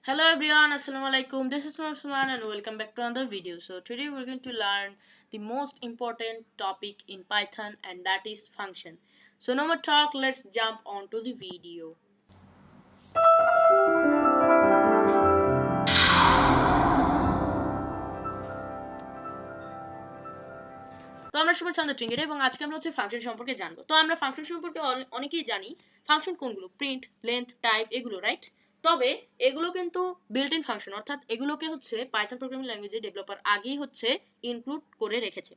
Hello everyone, assalamu alaikum. This is Usman and welcome back to another video. So today we're going to learn the most important topic in Python, and that is function. So no more talk, let's jump on to the video. তো আমরা সবাই ছান্দ ট্রিঙ্গের এবং আজকে আমরা হচ্ছে function সম্পর্কে জানবো। তো আমরা ফাংশন সম্পর্কে অনেকেই জানি ফাংশন কোনগুলো, প্রিন্ট, লেন্থ, টাইপ, এগুলো, রাইট? তবে এগুলো কিন্তু বিল্ট ইন ফাংশন, অর্থাৎ এগুলোকে হচ্ছে পাইথন প্রোগ্রামিং ল্যাঙ্গুয়েজে ডেভেলপার আগেই হচ্ছে ইনক্লুড করে রেখেছে।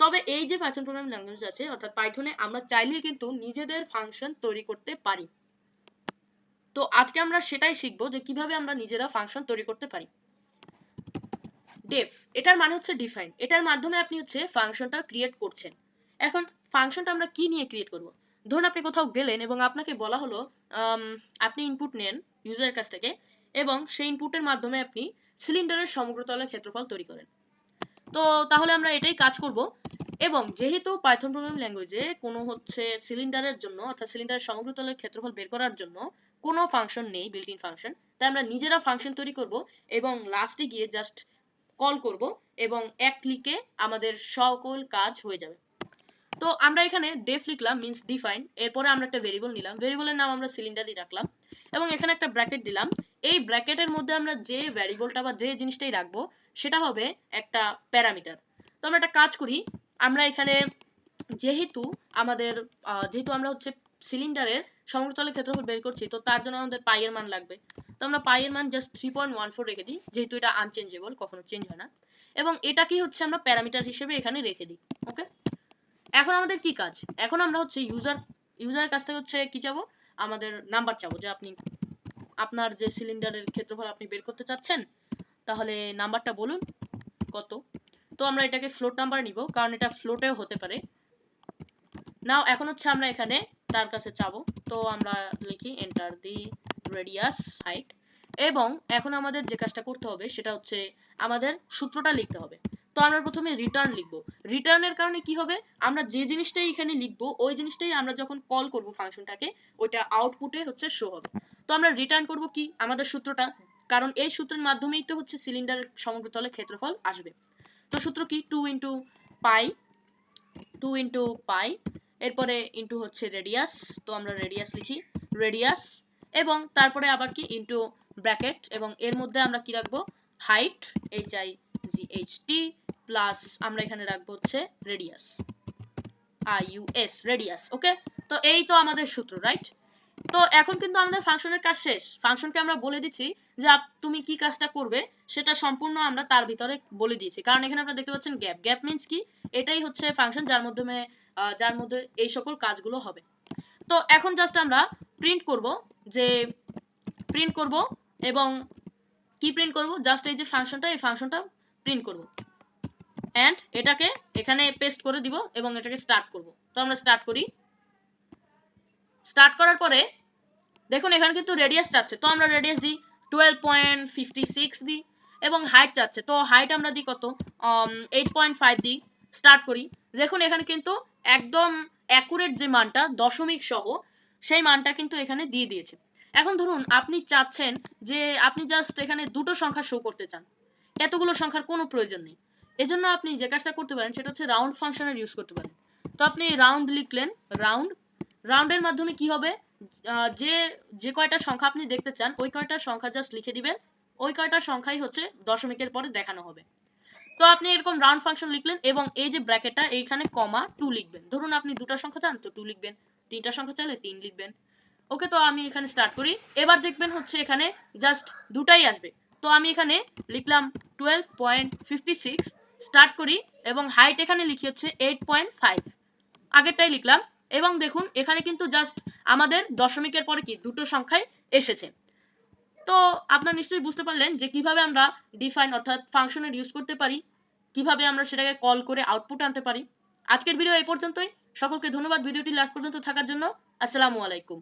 তবে এই যে পাইথন প্রোগ্রামিং ল্যাঙ্গুয়েজ আছে, অর্থাৎ পাইথনে আমরা চাইলেই কিন্তু নিজেদের ফাংশন তৈরি করতে পারি। তো আজকে আমরা সেটাই শিখবো যে কিভাবে আমরা নিজেরা ফাংশন তৈরি করতে পারি। ডেফ, এটার মানে হচ্ছে ডিফাইন। এটার মাধ্যমে আপনি হচ্ছে ফাংশনটা ক্রিয়েট করছেন। এখন ফাংশনটা আমরা কি নিয়ে ক্রিয়েট করব? ধরুন আপনি কোথাও গেলেন এবং আপনাকে বলা হলো আপনি ইনপুট নেন ইউজারের কাছ থেকে এবং সেই ইনপুটের মাধ্যমে আপনি সিলিন্ডারের সমগ্রতলের ক্ষেত্রফল তৈরি করেন। তো তাহলে আমরা এটাই কাজ করব। এবং যেহেতু পাইথন প্রোগ্রামিং ল্যাঙ্গুয়েজে কোনো হচ্ছে সিলিন্ডারের জন্য, অর্থাৎ সিলিন্ডারের সমগ্রতলের ক্ষেত্রফল বের করার জন্য কোনো ফাংশন নেই, বিল্ট ইন ফাংশন, তাই আমরা নিজেরা ফাংশন তৈরি করব এবং লাস্টে গিয়ে জাস্ট কল করব এবং এক ক্লিকে আমাদের সকল কাজ হয়ে যাবে। তো আমরা এখানে ডেফ লিখলাম, মিন্স ডিফাইন। এরপরে আমরা একটা ভেরিয়েবল নিলাম, ভেরিয়েবলের নাম আমরা সিলিন্ডারই রাখলাম এবং এখানে একটা ব্র্যাকেট দিলাম। এই ব্র্যাকেটের মধ্যে আমরা যে ভ্যারিয়েবলটা বা যে জিনিসটাই রাখবো সেটা হবে একটা প্যারামিটার। তো আমরা একটা কাজ করি, আমরা এখানে যেহেতু আমরা হচ্ছে সিলিন্ডারের সমগ্রতলের ক্ষেত্রফল বের করছি, তো তার জন্য আমাদের পাই এর মান লাগবে। তো আমরা পাই এর মান জাস্ট 3.14 রেখে দিই, যেহেতু এটা আনচেঞ্জেবল, কখনো চেঞ্জ হয় না। এবং এটাকেই হচ্ছে আমরা প্যারামিটার হিসেবে এখানে রেখে দিই। ওকে, এখন আমাদের কি কাজ? এখন আমরা হচ্ছে ইউজারের কাছ থেকে হচ্ছে কি চাবো? আমাদের নাম্বার চাবো, যে আপনি আপনার যে সিলিন্ডারের ক্ষেত্রফল আপনি বের করতে চাচ্ছেন, তাহলে নাম্বারটা বলুন কত। তো আমরা এটাকে ফ্লোট নাম্বার নিব, কারণ এটা ফ্লোটেও হতে পারে। নাও এখন হচ্ছে আমরা এখানে তার কাছে চাবো, তো আমরা লিখি এন্টার দি রেডিয়াস হাইট। এবং এখন আমাদের যে কাজটা করতে হবে সেটা হচ্ছে আমাদের সূত্রটা লিখতে হবে। তো আমরা প্রথমে রিটার্ন লিখবো। রিটার্নের কারণে কি হবে? আমরা যে জিনিসটাই এখানে লিখবো ওই জিনিসটাই আমরা যখন কল করব ফাংশনটাকে, ওইটা আউটপুটে হচ্ছে শো হবে। তো আমরা রিটার্ন করব কি? আমাদের সূত্রটা, কারণ এই সূত্রের মাধ্যমেই তো হচ্ছে সিলিন্ডারের সমগ্রতলের ক্ষেত্রফল আসবে। তো সূত্র কি? 2 ইন্টু পাই, এরপরে ইন্টু হচ্ছে রেডিয়াস, তো আমরা রেডিয়াস লিখি, রেডিয়াস, এবং তারপরে আবার কি ইন্টু ব্র্যাকেট, এবং এর মধ্যে আমরা কি রাখবো? হাইট, HIGHT, প্লাস আমরা এখানে রাখবো হচ্ছে রেডিয়াস, IUS, রেডিয়াস। ওকে, তো এই তো আমাদের সূত্র, রাইট? তো এখন কিন্তু আমাদের ফাংশনের কাজ শেষ। ফাংশনকে আমরা বলে দিচ্ছি যে তুমি কি কাজটা করবে সেটা সম্পূর্ণ আমরা তার ভিতরে বলে দিয়েছি, কারণ এখানে আপনারা দেখতে পাচ্ছেন গ্যাপ। গ্যাপ মিন্স কি? এটাই হচ্ছে ফাংশন যার মধ্যে এই সকল কাজগুলো হবে। তো এখন জাস্ট আমরা প্রিন্ট করব, যে প্রিন্ট করব এবং কি প্রিন্ট করব? জাস্ট এই যে ফাংশনটা, এই ফাংশনটা প্রিন্ট করব এন্ড এটাকে এখানে পেস্ট করে দিব এবং এটাকে স্টার্ট করব। তো আমরা স্টার্ট করি। স্টার্ট করার পরে দেখুন এখানে কিন্তু রেডিয়াস চাচ্ছে, তো আমরা রেডিয়াস দিই 12.56 দিই, এবং হাইট চাচ্ছে, তো হাইট আমরা দিই কত? 8.5 দিই। স্টার্ট করি। দেখুন এখানে কিন্তু একদম অ্যাকুরেট যে মানটা দশমিক সহ, সেই মানটা কিন্তু এখানে দিয়ে দিয়েছে। এখন ধরুন আপনি চাচ্ছেন যে আপনি জাস্ট এখানে দুটো সংখ্যা শো করতে চান, এতগুলো সংখ্যার কোনো প্রয়োজন নেই। এজন্য আপনি যে কাজটা করতে পারেন সেটা হচ্ছে রাউন্ড ফাংশনের ইউজ করতে পারেন। তো আপনি রাউন্ড লিখলেন, রাউন্ডের মাধ্যমে কি হবে? যে যে কয়টা সংখ্যা আপনি দেখতে চান ওই কয়টা সংখ্যা জাস্ট লিখে দিবেন, ওই কয়টা সংখ্যাই হচ্ছে দশমিকের পরে দেখানো হবে। তো আপনি এরকম রাউন্ড ফাংশন লিখলেন এবং এই যে ব্র্যাকেটটা এইখানে কমা 2 লিখবেন। ধরুন আপনি দুটো সংখ্যা চান তো 2 লিখবেন, তিনটা সংখ্যা চাইলে 3 লিখবেন। ওকে, তো আমি এখানে স্টার্ট করি। এবার দেখবেন হচ্ছে এখানে জাস্ট দুটাই আসবে। তো আমি এখানে লিখলাম 12.56, স্টার্ট করি, এবং হাইট এখানে লিখি হচ্ছে 8.5, আগেরটাই লিখলাম। এবং দেখুন এখানে কিন্তু জাস্ট আমাদের দশমিকের পরে কি দুটো সংখ্যাই এসেছে। তো আপনারা নিশ্চয়ই বুঝতে পারলেন যে কিভাবে আমরা ডিফাইন অর্থাৎ ফাংশনের ইউজ করতে পারি, কিভাবে আমরা সেটাকে কল করে আউটপুট আনতে পারি। আজকের ভিডিও এই পর্যন্তই। সকলকে ধন্যবাদ ভিডিওটি লাস্ট পর্যন্ত থাকার জন্য। আসসালামু আলাইকুম।